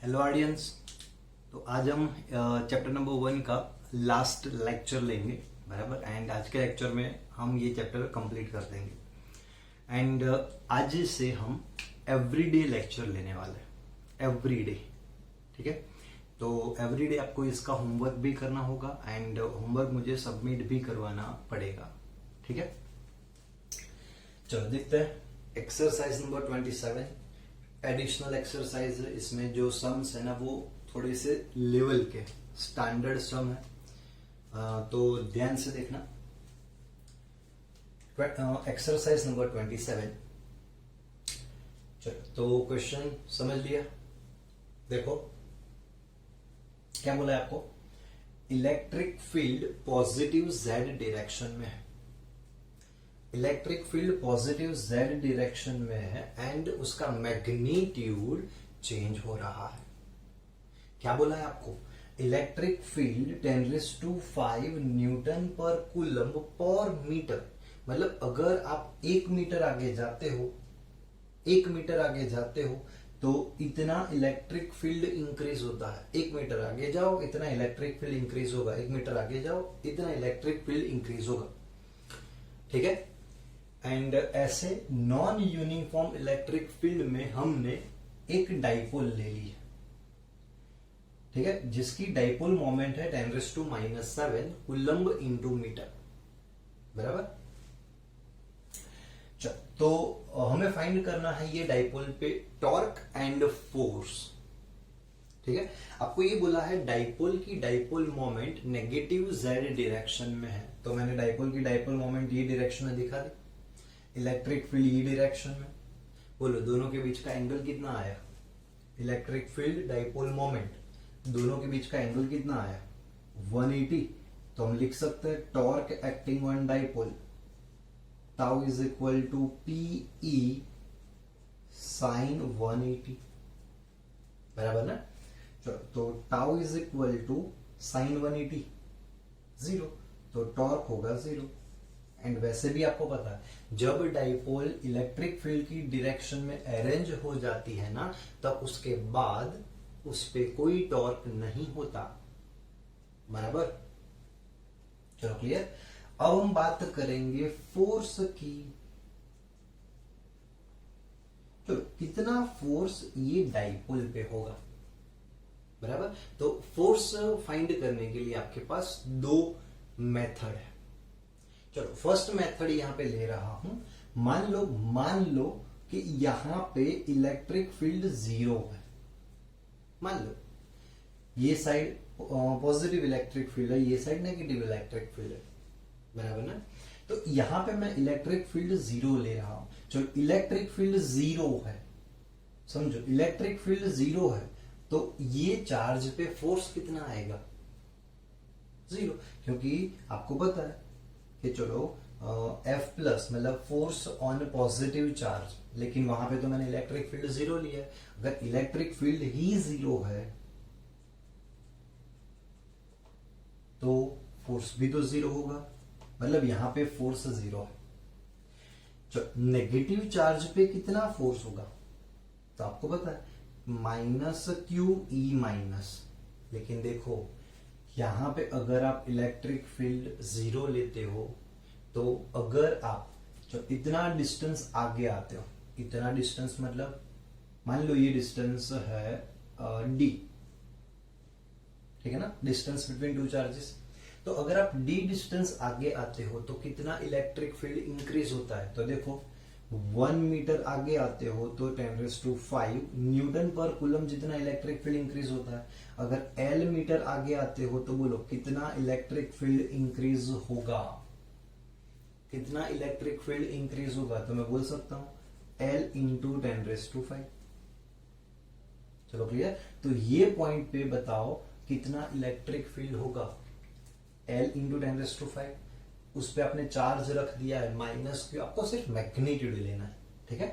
Hello audience. तो आज हम चैप्टर नंबर 1 का लास्ट लेक्चर लेंगे, बराबर। एंड आज के लेक्चर में हम ये चैप्टर कंप्लीट कर देंगे। एंड आज से हम एवरीडे लेक्चर लेने वाले हैं, एवरीडे। ठीक है, तो एवरीडे आपको इसका होमवर्क भी करना होगा एंड होमवर्क मुझे सबमिट भी करवाना पड़ेगा। ठीक है, चलो देखते हैं। एक्सरसाइज नंबर 27 एडिशनल एक्सरसाइज है। इसमें जो सम्स है ना वो थोड़े से लेवल के स्टैंडर्ड सम है, तो ध्यान से देखना। Exercise number 27। चलो, तो क्वेश्चन समझ लिया। देखो क्या बोला है आपको। Electric field positive Z direction में है। Electric field positive Z direction में है एंड उसका मैग्नीट्यूड चेंज हो रहा है। क्या बोला है आपको। इलेक्ट्रिक फील्ड 10⁵ न्यूटन पर कूलम पर मीटर। मतलब अगर आप 1 मीटर आगे जाते हो, 1 मीटर आगे जाते हो तो इतना इलेक्ट्रिक फील्ड इंक्रीज होता है। 1 मीटर आगे जाओ इतना इलेक्ट्रिक फील्ड इंक्रीज होगा, 1 मीटर आगे जाओ इतना इलेक्ट्रिक फील्ड इंक्रीज होगा। ठीक है, एंड ऐसे नॉन यूनिफॉर्म इलेक्ट्रिक फील्ड में हमने एक डाइपोल ले ली है। ठीक है, जिसकी डाइपोल मोमेंट है 10⁻⁷ कूलम्ब इंटू मीटर, बराबर। तो हमें फाइंड करना है ये डाइपोल पे टॉर्क एंड फोर्स। ठीक है, आपको ये बोला है डाइपोल की dipole moment negative Z direction में है, तो मैंने डाइपोल की डाइपोल मोमेंट ये डायरेक्शन में दिखा दी। इलेक्ट्रिक फील्ड ये डायरेक्शन में। बोलो दोनों के बीच का एंगल कितना आया। इलेक्ट्रिक फील्ड डाइपोल मोमेंट दोनों के बीच का एंगल कितना आया 180। तो हम लिख सकते हैं torque acting on dipole tau is equal to PE sine 180, बराबर ना। तो tau is equal to sine 180 0, तो टॉर्क होगा 0। एंड वैसे भी आपको पता है जब डाइपोल इलेक्ट्रिक फील्ड की डायरेक्शन में अरेंज हो जाती है ना, तब उसके बाद उस पे कोई टॉर्क नहीं होता, बराबर। चलो क्लियर। अब हम बात करेंगे फोर्स की। चलो, कितना फोर्स ये डाइपोल पे होगा, बराबर। तो फोर्स फाइंड करने के लिए आपके पास 2 मेथड है। चलो, फर्स्ट मेथड यहां पे ले रहा हूं। मान लो कि यहां पे इलेक्ट्रिक फील्ड 0 है। मान लो ये साइड पॉजिटिव इलेक्ट्रिक फील्ड है, ये साइड नेगेटिव इलेक्ट्रिक फील्ड है, बराबर ना। तो यहां पे मैं इलेक्ट्रिक फील्ड 0 ले रहा हूं। चलो, इलेक्ट्रिक फील्ड 0 है, समझो इलेक्ट्रिक फील्ड 0 है, तो ये चार्ज पे फोर्स कितना आएगा 0, क्योंकि आपको पता है कि चलो F प्लस मतलब फोर्स ऑन पॉजिटिव चार्ज, लेकिन वहां पे तो मैंने इलेक्ट्रिक फील्ड 0 लिया है। अगर इलेक्ट्रिक फील्ड ही 0 है तो फोर्स भी तो 0 होगा, मतलब यहां पे फोर्स 0 है। तो नेगेटिव चार्ज पे कितना फोर्स होगा तो आपको पता है -QE-। लेकिन देखो यहां पे अगर आप इलेक्ट्रिक फील्ड 0 लेते हो तो अगर आप जो इतना डिस्टेंस आगे आते हो, इतना डिस्टेंस मतलब मान लो ये डिस्टेंस है d, ठीक है ना, डिस्टेंस बिटवीन 2 चार्जेस। तो अगर आप d डिस्टेंस आगे आते हो तो कितना इलेक्ट्रिक फील्ड इंक्रीज होता है। तो देखो 1 मीटर आगे आते हो तो 10⁵ न्यूटन पर कूलम जितना इलेक्ट्रिक फील्ड इंक्रीज होता है। अगर L मीटर आगे आते हो तो बोलो कितना इलेक्ट्रिक फील्ड इंक्रीज होगा, कितना इलेक्ट्रिक फील्ड इंक्रीज होगा। तो मैं बोल सकता हूं L इंटू 10⁵। चलो क्लियर। तो ये पॉइंट पे बताओ कितना इलेक्ट्रिक फील्ड होगा L इंटू 10⁵। उस पे आपने चार्ज रख दिया है -Q, आपको सिर्फ मैग्नीट्यूड लेना है। ठीक है,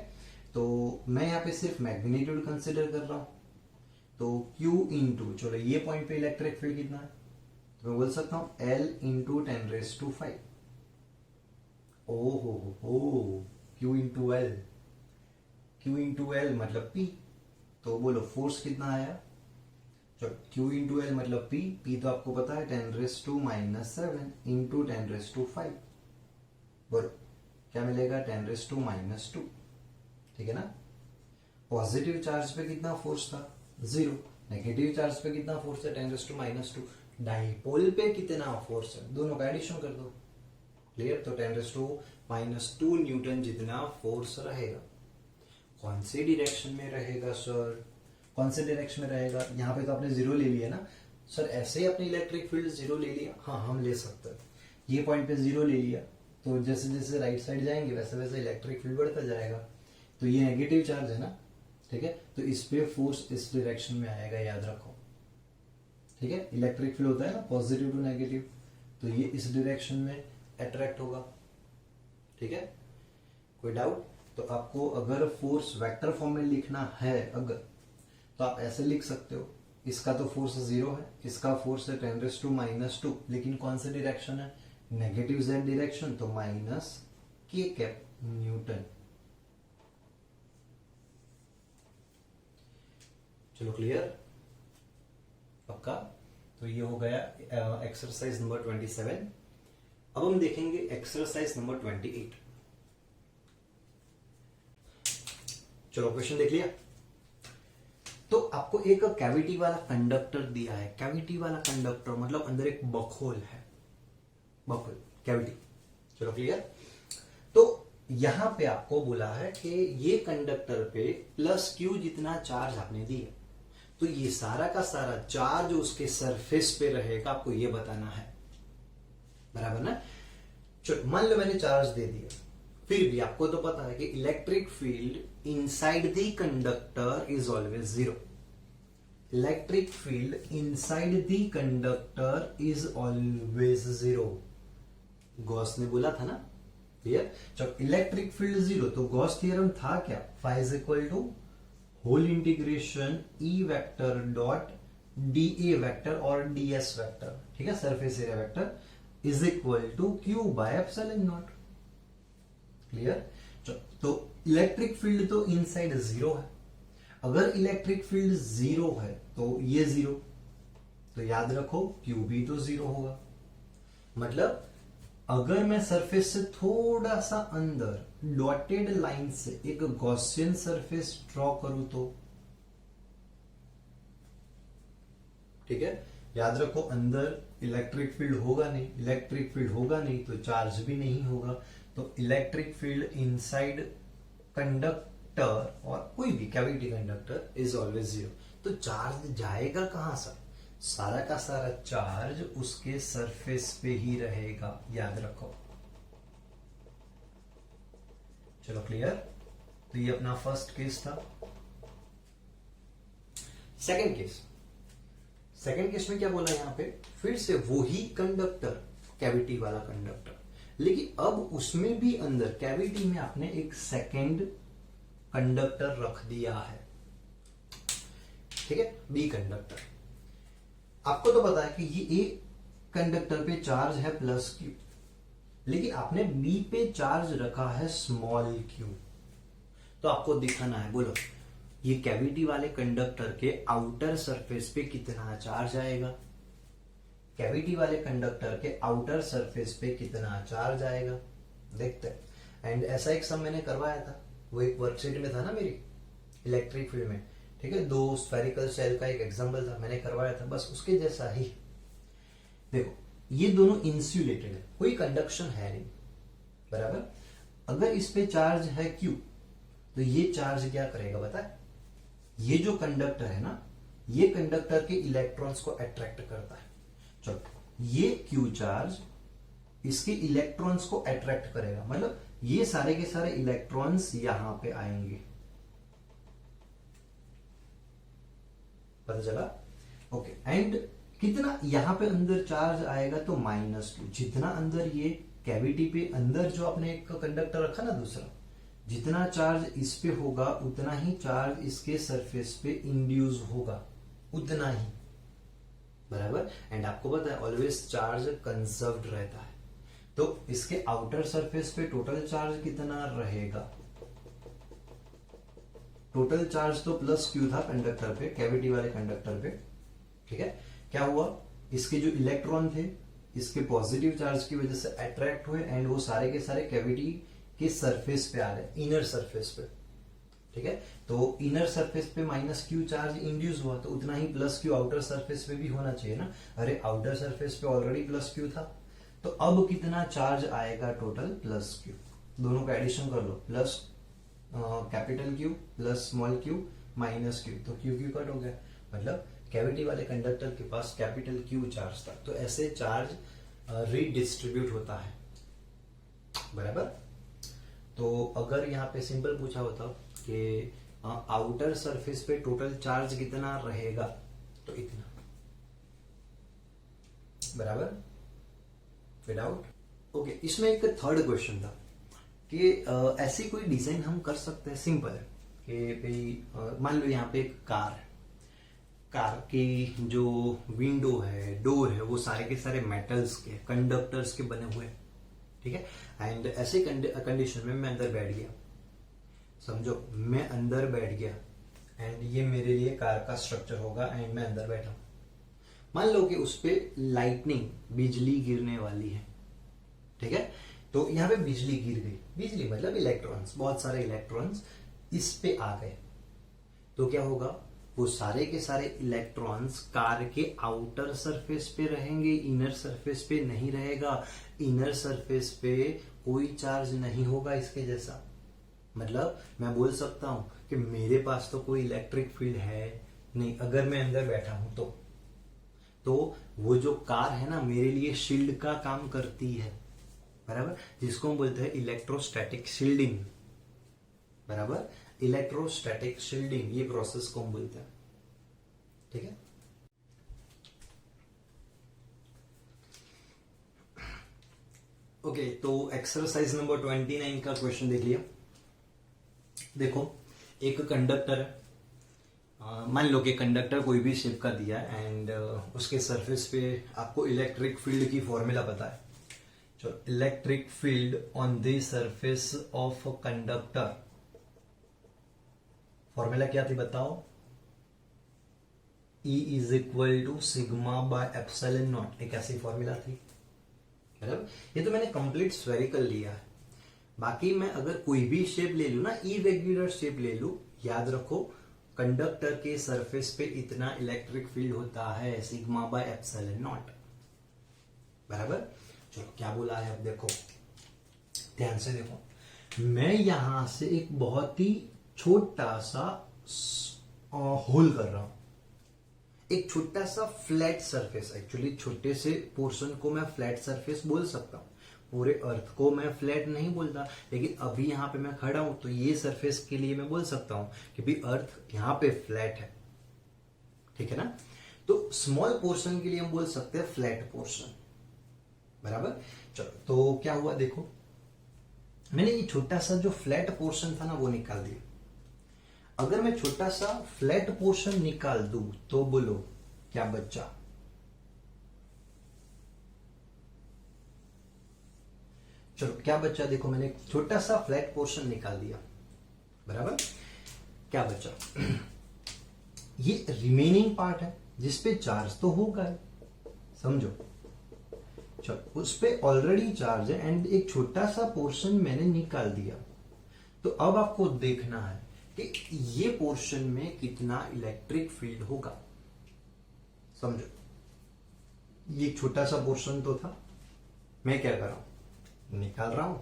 तो मैं यहां पे सिर्फ मैग्नीट्यूड कंसिडर कर रहा हूं। तो Q इंटू, चलो ये पॉइंट पे इलेक्ट्रिक फील्ड कितना है तो मैं बोल सकता हूं L इंटू 10⁵। ओ Q इंटू L मतलब P। तो बोलो फोर्स कितना आया चलो Q इंटू एल मतलब P तो आपको पता है 10⁻⁻⁷ इंटू 10⁵ बोलो क्या मिलेगा 10⁻⁻²। ठीक है ना। पॉजिटिव चार्ज पे कितना फोर्स था 0, नेगेटिव चार्ज पे कितना फोर्स है 10⁻²। डाइपोल पे कितना फोर्स है दोनों का एडिशन कर दो। क्लियर। तो 10⁻² न्यूटन जितना फोर्स रहेगा। कौन से डायरेक्शन में रहेगा सर, कौन से डायरेक्शन में रहेगा। यहाँ पे तो आपने 0 ले लिया ना सर, ऐसे ही अपने इलेक्ट्रिक फील्ड 0 ले लिया। हाँ हम ले सकते हैं, ये पॉइंट पे 0 ले लिया तो जैसे जैसे राइट साइड जाएंगे वैसे वैसे इलेक्ट्रिक फील्ड बढ़ता जाएगा। तो ये नेगेटिव चार्ज है ना, ठीक है, तो इस पे फोर्स इस डायरेक्शन में आएगा, याद रखो। ठीक है, इलेक्ट्रिक फील्ड होता है ना पॉजिटिव टू नेगेटिव, तो ये इस डायरेक्शन में अट्रैक्ट होगा। ठीक है, कोई डाउट। तो आपको अगर फोर्स वेक्टर फॉर्म में लिखना है अगर, तो आप ऐसे लिख सकते हो, इसका तो फोर्स 0 है, इसका फोर्स है 10⁻², लेकिन कौन सा डायरेक्शन है नेगेटिव z डायरेक्शन, तो -k न्यूटन। चलो क्लियर, पक्का। तो ये हो गया एक्सरसाइज नंबर 27। अब हम देखेंगे एक्सरसाइज नंबर 28। चलो क्वेश्चन देख लिया। तो आपको एक कैविटी वाला कंडक्टर दिया है। कैविटी वाला कंडक्टर मतलब अंदर एक बखोल है, बखोल कैविटी। चलो क्लियर। तो यहां पे आपको बोला है कि ये कंडक्टर पे +Q जितना चार्ज आपने दिया, तो ये सारा का सारा चार्ज उसके सरफेस पे रहेगा, आपको ये बताना है, बराबर ना। चलो मान लो मैंने चार्ज दे दिया, फिर भी आपको तो पता है कि electric field inside the conductor is always 0। Electric field inside the conductor is always 0। Gauss ने बोला था ना, क्लियर। जब इलेक्ट्रिक फील्ड 0 तो गॉस थ्योरम था क्या, phi is equal to whole integration E vector dot D A vector और D S vector, ठीक है, surface area vector is equal to Q by epsilon naught. Clear. तो electric field तो inside 0 है, अगर electric field 0 है तो ये 0, तो याद रखो क्यू भी तो 0 होगा। मतलब अगर मैं सरफेस से थोड़ा सा अंदर डॉटेड लाइन से एक गॉसियन सरफेस ड्रॉ करूं तो, ठीक है, याद रखो अंदर इलेक्ट्रिक फील्ड होगा नहीं, इलेक्ट्रिक फील्ड होगा नहीं तो चार्ज भी नहीं होगा। तो इलेक्ट्रिक फील्ड इनसाइड कंडक्टर और कोई भी कैविटी कंडक्टर इज ऑलवेज 0। तो चार्ज जाएगा कहां सर, सारा का सारा चार्ज उसके सरफेस पे ही रहेगा, याद रखो। चलो क्लियर। तो ये अपना फर्स्ट केस था। सेकंड केस, सेकंड केस में क्या बोला यहां पे, फिर से वही कंडक्टर, कैविटी वाला कंडक्टर, लेकिन अब उसमें भी अंदर कैविटी में आपने एक सेकंड कंडक्टर रख दिया है, ठीक है, बी कंडक्टर। आपको तो पता है कि ये ए कंडक्टर पे चार्ज है +Q, लेकिन आपने बी पे चार्ज रखा है स्मॉल q। तो आपको दिखाना है, बोलो ये कैविटी वाले कंडक्टर के आउटर सरफेस पे कितना चार्ज आएगा, कैविटी वाले कंडक्टर के आउटर सरफेस पे कितना चार्ज आएगा, देखते हैं। एंड ऐसा एक सम मैंने करवाया था, वो एक वर्कशीट में था ना मेरी इलेक्ट्रिक फील्ड में, ठीक है, 2 स्फेरिकल सेल का एक एग्जांपल था, मैंने करवाया था, बस उसके जैसा ही। देखो ये दोनों इंसुलेटेड है, कोई कंडक्शन है नहीं, बराबर। अगर इस पे चार्ज है Q, तो ये चार्ज क्या करेगा बता, ये जो कंडक्टर है ना, ये कंडक्टर के इलेक्ट्रॉन्स को अट्रैक्ट करता है। चलो ये Q चार्ज इसके इलेक्ट्रॉन्स को अट्रैक्ट करेगा, मतलब ये सारे के सारे इलेक्ट्रॉन्स यहां पे आएंगे, पता चला। ओके, एंड कितना यहां पे अंदर चार्ज आएगा, तो -Q। जितना अंदर ये कैविटी पे अंदर जो आपने एक कंडक्टर रखा ना दूसरा, जितना चार्ज इस पे होगा उतना ही चार्ज इसके सरफेस पे इंड्यूस होगा, उतना ही, बराबर। एंड आपको पता है ऑलवेज चार्ज कंजर्व्ड रहता है, तो इसके आउटर सरफेस पे टोटल चार्ज कितना रहेगा, टोटल चार्ज तो +Q था कंडक्टर पे, कैविटी वाले कंडक्टर पे, ठीक है, क्या हुआ, इसके जो इलेक्ट्रॉन थे इसके पॉजिटिव चार्ज की वजह से अट्रैक्ट हुए एंड वो सारे के सारे कैविटी के सरफेस पे आ रहे, इनर सरफेस पे। ठीक है, तो इनर सरफेस पे माइनस क्यू चार्ज इंड्यूस हुआ, तो उतना ही प्लस क्यू आउटर सरफेस पे भी होना चाहिए ना। अरे आउटर सरफेस पे ऑलरेडी प्लस क्यू था, तो अब कितना चार्ज आएगा टोटल, प्लस क्यू। दोनों का एडिशन कर लो, plus capital Q plus small Q minus Q, तो क्यू क्यू कट हो गया, मतलब कैविटी वाले कंडक्टर के पास कैपिटल क्यू चार्ज था। तो ऐसे चार्ज रीडिस्ट्रीब्यूट होता है, बराबर। तो अगर यहाँ पे सिंपल पूछा होता कि आउटर सरफेस पे टोटल चार्ज कितना रहेगा, तो इतना, बराबर, विदाउट। ओके, इसमें एक थर्ड क्वेश्चन था कि ऐसी कोई डिजाइन हम कर सकते हैं, सिंपल है कि भाई मान लो यहाँ पे एक कार है, कार की जो विंडो है, डोर है, वो सारे के सारे मेटल्स के, कंडक्टर्स के बने हुए हैं। ठीक है, एंड ऐसे कंडीशन में मैं अंदर बैठ गया, समझो मैं अंदर बैठ गया एंड ये मेरे लिए कार का स्ट्रक्चर होगा एंड मैं अंदर बैठा हूं। मान लो कि उस पे लाइटनिंग, बिजली गिरने वाली है। ठीक है, तो यहां पे बिजली गिर गई, बिजली मतलब इलेक्ट्रॉन्स, बहुत सारे इलेक्ट्रॉन्स इस पे आ गए, तो क्या होगा, वो सारे के सारे इलेक्ट्रॉन्स कार के आउटर सरफेस पे रहेंगे, इनर सरफेस पे नहीं रहेगा। इनर सरफेस पे कोई चार्ज नहीं होगा इसके जैसा, मतलब मैं बोल सकता हूं कि मेरे पास तो कोई इलेक्ट्रिक फील्ड है नहीं अगर मैं अंदर बैठा हूं तो वो जो कार है ना मेरे लिए शील्ड का काम करती है, बराबर, जिसको हम बोलते हैं इलेक्ट्रोस्टैटिक शील्डिंग, बराबर, इलेक्ट्रोस्टैटिक शील्डिंग, ये प्रोसेस को हम बोलते हैं। ठीक है, ओके, तो एक्सरसाइज नंबर 29 का क्वेश्चन देख लिया। देखो एक कंडक्टर है, मान लो कि कंडक्टर कोई भी शेप का दिया है एंड उसके सरफेस पे आपको इलेक्ट्रिक फील्ड की फॉर्मूला पता है। चलो, electric field on the surface of conductor, formula क्या थी बताओ, E is equal to sigma by epsilon naught, एक ऐसी फॉर्मूला थी, मतलब ये तो मैंने कंप्लीट स्फेरिकल लिया है। बाकी मैं अगर कोई भी शेप ले लू ना, इरेग्युलर शेप ले लू, याद रखो कंडक्टर के सरफेस पे इतना इलेक्ट्रिक फील्ड होता है, सिग्मा बाय एप्सिलॉन नॉट, बराबर। चलो क्या बोला है अब देखो, ध्यान से देखो, मैं यहां से एक बहुत ही छोटा सा होल कर रहा हूं, एक छोटा सा फ्लैट सरफेस, एक्चुअली छोटे से पोर्शन को मैं फ्लैट सरफेस बोल सकता हूं, पूरे अर्थ को मैं फ्लैट नहीं बोलता, लेकिन अभी यहां पे मैं खड़ा हूं तो ये सरफेस के लिए मैं बोल सकता हूं कि भी अर्थ यहां पे फ्लैट है। ठीक है ना, तो स्मॉल पोर्शन के लिए हम बोल सकते हैं फ्लैट पोर्शन, बराबर। चलो, तो क्या हुआ देखो, मैंने ये छोटा सा जो फ्लैट पोर्शन था ना वो निकाल दिया। अगर मैं छोटा सा फ्लैट पोर्शन निकाल दूं तो बोलो क्या बचा, चलो क्या बचा, देखो मैंने एक छोटा सा फ्लैट पोर्शन निकाल दिया, बराबर, क्या बचा, ये रिमेनिंग पार्ट है जिसपे चार्ज तो होगा, समझो, चलो उस पे ऑलरेडी चार्ज है एंड एक छोटा सा पोर्शन मैंने निकाल दिया। तो अब आपको देखना है कि ये पोर्शन में कितना इलेक्ट्रिक फील्ड होगा, समझो, ये छोटा सा पोर्शन तो था, मैं क्या कर रहा हूं, निकाल रहा हूं,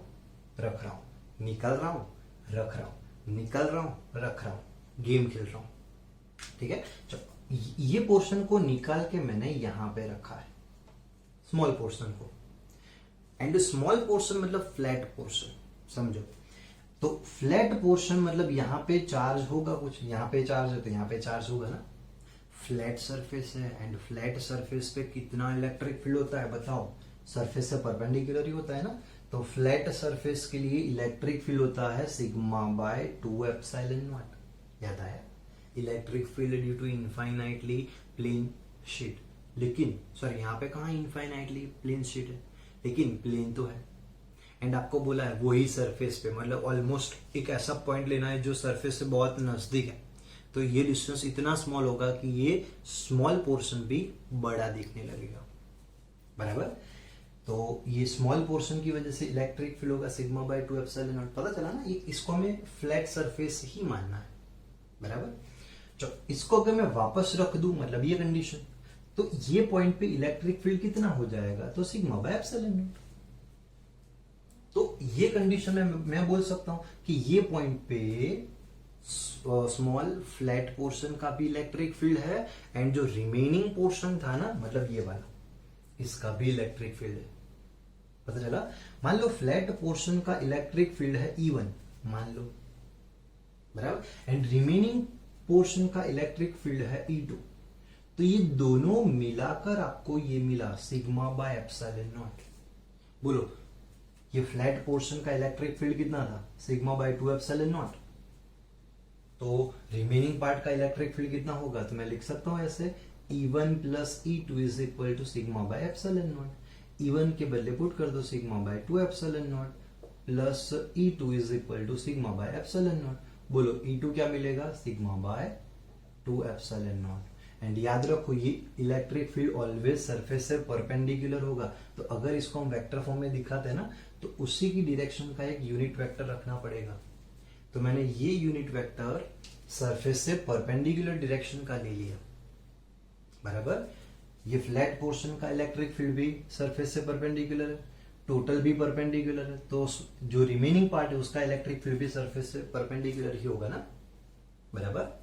रख रहा हूं, निकाल रहा हूं, रख रहा हूं, निकाल रहा हूं, रख रहा हूं, गेम खेल रहा हूं। ठीक है, चलो ये पोर्शन को निकाल के मैंने यहां पे रखा है, स्मॉल पोर्शन को, एंड स्मॉल पोर्शन मतलब फ्लैट पोर्शन, समझो, तो फ्लैट पोर्शन मतलब यहां पे चार्ज होगा कुछ, यहां पे चार्ज है तो यहां पे चार्ज होगा ना, फ्लैट सरफेस है एंड फ्लैट सरफेस पे कितना इलेक्ट्रिक फील्ड होता है बताओ, सरफेस से परपेंडिकुलर ही होता है ना, तो फ्लैट सरफेस के लिए इलेक्ट्रिक फील्ड होता है सिग्मा बाय 2 एप्सिलॉन नॉट, याद आया, electric field due to infinitely plane sheet, लेकिन सॉरी यहाँ पे कहा इनफाइनाइटली प्लेन शीट है, लेकिन प्लेन तो है, एंड आपको बोला है वही सरफेस पे, मतलब ऑलमोस्ट एक ऐसा पॉइंट लेना है जो सरफेस से बहुत नजदीक है, तो ये डिस्टेंस इतना स्मॉल होगा कि ये स्मॉल पोर्शन भी बड़ा दिखने लगेगा, बराबर। तो ये स्मॉल पोर्शन की वजह से इलेक्ट्रिक फील्ड होगा सिग्मा बाय 2 एप्सिलॉन नॉट। पता चला ना, ये इसको हमें फ्लैट सरफेस ही मानना है, बराबर। तो इसको अगर मैं वापस रख दूं, मतलब ये कंडीशन, तो ये पॉइंट पे इलेक्ट्रिक फील्ड कितना हो जाएगा, तो सिग्मा बाय एप्सिलॉन नॉट। तो ये कंडीशन में मैं बोल सकता हूं कि ये पॉइंट पे स्मॉल फ्लैट पोर्शन का भी इलेक्ट्रिक फील्ड है, एंड जो रिमेनिंग पोर्शन था ना, मतलब ये वाला, इसका भी इलेक्ट्रिक फील्ड है। पता चला। मान लो फ्लैट पोर्शन का इलेक्ट्रिक फील्ड है E1, मान लो, बराबर, एंड रिमेनिंग पोर्शन का इलेक्ट्रिक फील्ड है E2। तो ये दोनों मिलाकर आपको ये मिला सिग्मा बाय एप्सिलॉन नॉट। बोलो, ये फ्लैट पोर्शन का इलेक्ट्रिक फील्ड कितना था, सिग्मा बाय 2 एप्सिलॉन नॉट। तो रिमेनिंग पार्ट का इलेक्ट्रिक फील्ड कितना होगा, तो मैं लिख सकता हूं ऐसे, E1 plus E2 is equal to sigma by epsilon naught. E1 के बदले पुट कर दो sigma by 2 epsilon naught, plus E2 is equal to sigma by epsilon naught. बोलो E2 क्या मिलेगा, sigma by 2 epsilon naught. And याद रखो, ये इलेक्ट्रिक फील्ड ऑलवेज सरफेस से परपेंडिकुलर होगा। तो अगर इसको हम वेक्टर फॉर्म में दिखाते हैं ना, तो उसी की डायरेक्शन का एक यूनिट वेक्टर रखना पड़ेगा। तो मैंने ये यूनिट वेक्टर सरफेस से परपेंडिकुलर डायरेक्शन का ले लिया, बराबर। ये फ्लैट पोर्शन का इलेक्ट्रिक फील्ड भी सरफेस से परपेंडिकुलर है, टोटल भी परपेंडिकुलर है, तो जो रिमेनिंग पार्ट है उसका इलेक्ट्रिक फील्ड भी सरफेस से परपेंडिकुलर ही होगा ना, बराबर।